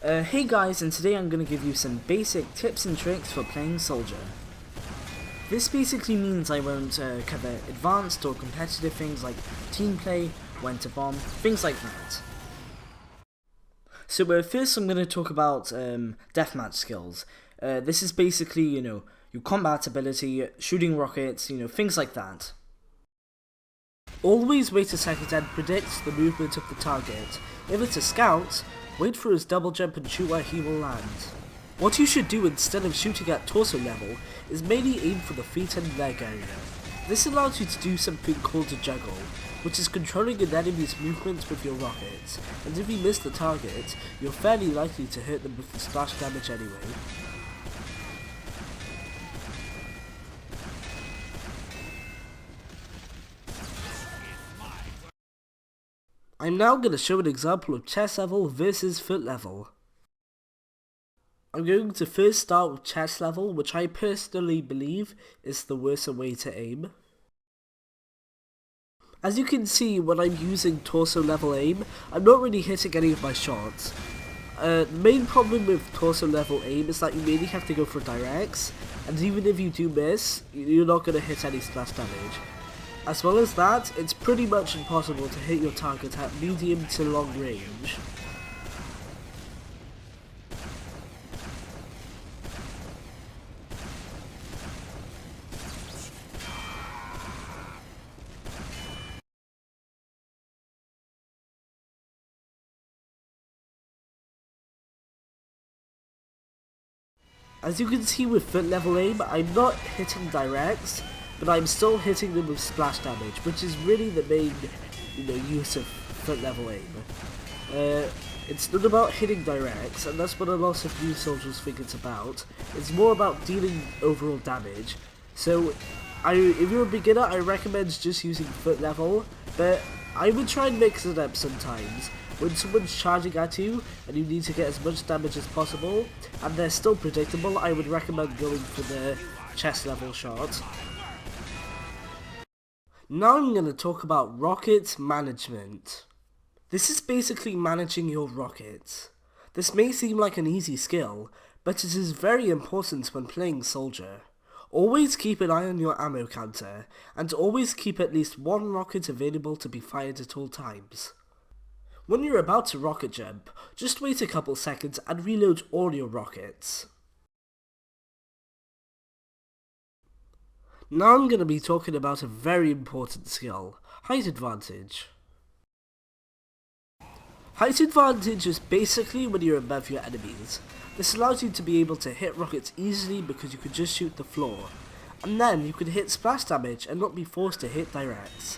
Hey guys, and today I'm going to give you some basic tips and tricks for playing Soldier. This basically means I won't cover advanced or competitive things like team play, when to bomb, things like that. So first I'm going to talk about deathmatch skills. This is basically, your combat ability, shooting rockets, things like that. Always wait a second and predict the movement of the target. If it's a scout, wait for his double jump and shoot where he will land. What you should do instead of shooting at torso level is mainly aim for the feet and leg area. This allows you to do something called a juggle, which is controlling an enemy's movements with your rockets, and if you miss the target, you're fairly likely to hit them with the splash damage anyway. I'm now going to show an example of chest level versus foot level. I'm going to first start with chest level, which I personally believe is the worst way to aim. As you can see, when I'm using torso level aim, I'm not really hitting any of my shots. The main problem with torso level aim is that you mainly have to go for directs, and even if you do miss, you're not going to hit any splash damage. As well as that, it's pretty much impossible to hit your target at medium to long range. As you can see with foot level aim, I'm not hitting directs, but I'm still hitting them with splash damage, which is really the main, use of foot level aim. It's not about hitting directs, and that's what a lot of new soldiers think it's about. It's more about dealing overall damage. So, if you're a beginner, I recommend just using foot level, but I would try and mix it up sometimes. When someone's charging at you, and you need to get as much damage as possible, and they're still predictable, I would recommend going for the chest level shot. Now I'm going to talk about rocket management. This is basically managing your rockets. This may seem like an easy skill, but it is very important when playing Soldier. Always keep an eye on your ammo counter, and always keep at least one rocket available to be fired at all times. When you're about to rocket jump, just wait a couple seconds and reload all your rockets. Now I'm going to be talking about a very important skill, height advantage. Height advantage is basically when you're above your enemies. This allows you to be able to hit rockets easily because you can just shoot the floor, and then you can hit splash damage and not be forced to hit directs.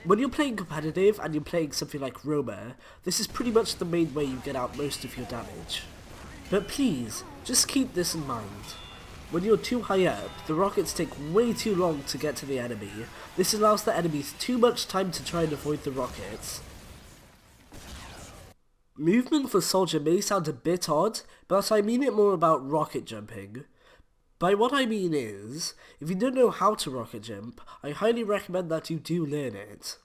When you're playing competitive and you're playing something like Roma, this is pretty much the main way you get out most of your damage. But please, just keep this in mind. When you're too high up, the rockets take way too long to get to the enemy. This allows the enemies too much time to try and avoid the rockets. Movement for Soldier may sound a bit odd, but I mean it more about rocket jumping. By what I mean is, if you don't know how to rocket jump, I highly recommend that you do learn it.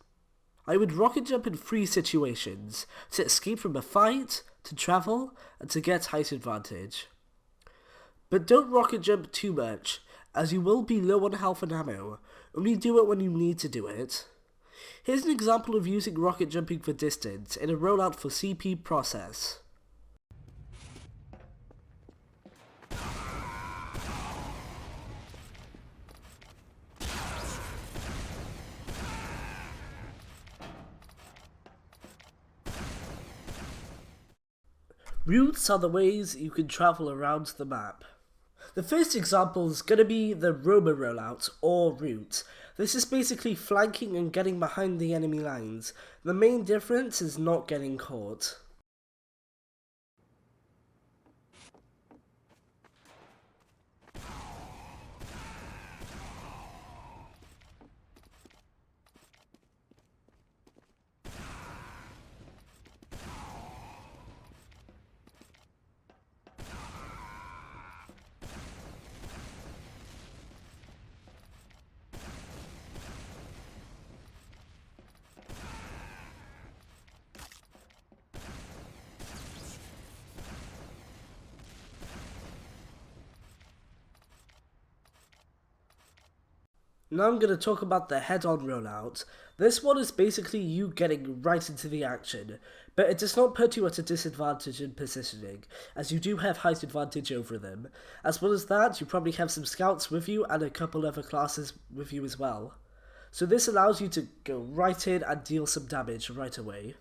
I would rocket jump in 3 situations: to escape from a fight, to travel, and to get height advantage. But don't rocket jump too much, as you will be low on health and ammo. Only do it when you need to do it. Here's an example of using rocket jumping for distance in a rollout for CP process. Routes are the ways you can travel around the map. The first example is going to be the Roma rollout, or route. This is basically flanking and getting behind the enemy lines. The main difference is not getting caught. Now I'm going to talk about the head-on rollout. This one is basically you getting right into the action, but it does not put you at a disadvantage in positioning, as you do have height advantage over them. As well as that, you probably have some scouts with you and a couple other classes with you as well. So this allows you to go right in and deal some damage right away.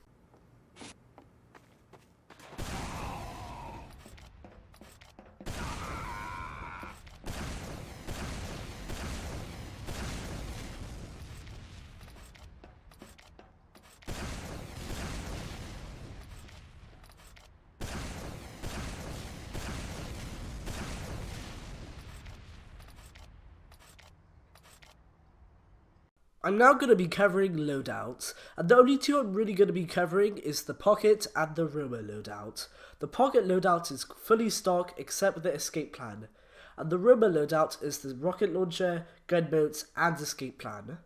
I'm now going to be covering loadouts, and the only two I'm really going to be covering is the pocket and the roamer loadout. The pocket loadout is fully stock except the escape plan, and the roamer loadout is the rocket launcher, gunboats, and escape plan.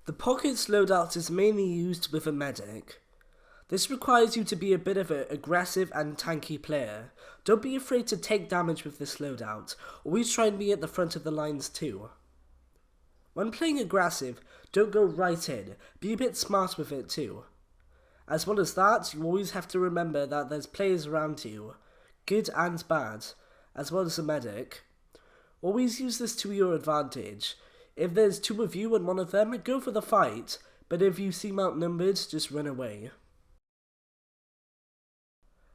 The pocket's loadout is mainly used with a medic. This requires you to be a bit of an aggressive and tanky player. Don't be afraid to take damage with this loadout, always try and be at the front of the lines too. When playing aggressive, don't go right in, be a bit smart with it too. As well as that, you always have to remember that there's players around you, good and bad, as well as a medic. Always use this to your advantage. If there's two of you and one of them, go for the fight, but if you seem outnumbered, just run away.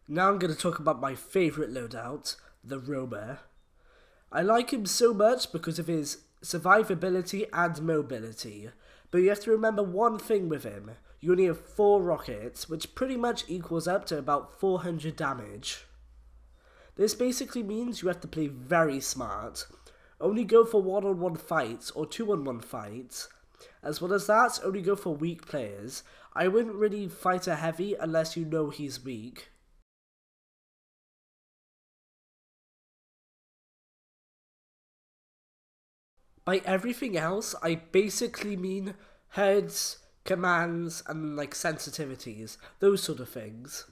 Now I'm going to talk about my favourite loadout, the roamer. I like him so much because of his survivability and mobility, but you have to remember one thing with him. You only have 4 rockets, which pretty much equals up to about 400 damage. This basically means you have to play very smart. Only go for 1-on-1 fights or 2-on-1 fights. As well as that, only go for weak players. I wouldn't really fight a heavy unless you know he's weak. By everything else, I basically mean heads, commands, and like sensitivities, those sort of things.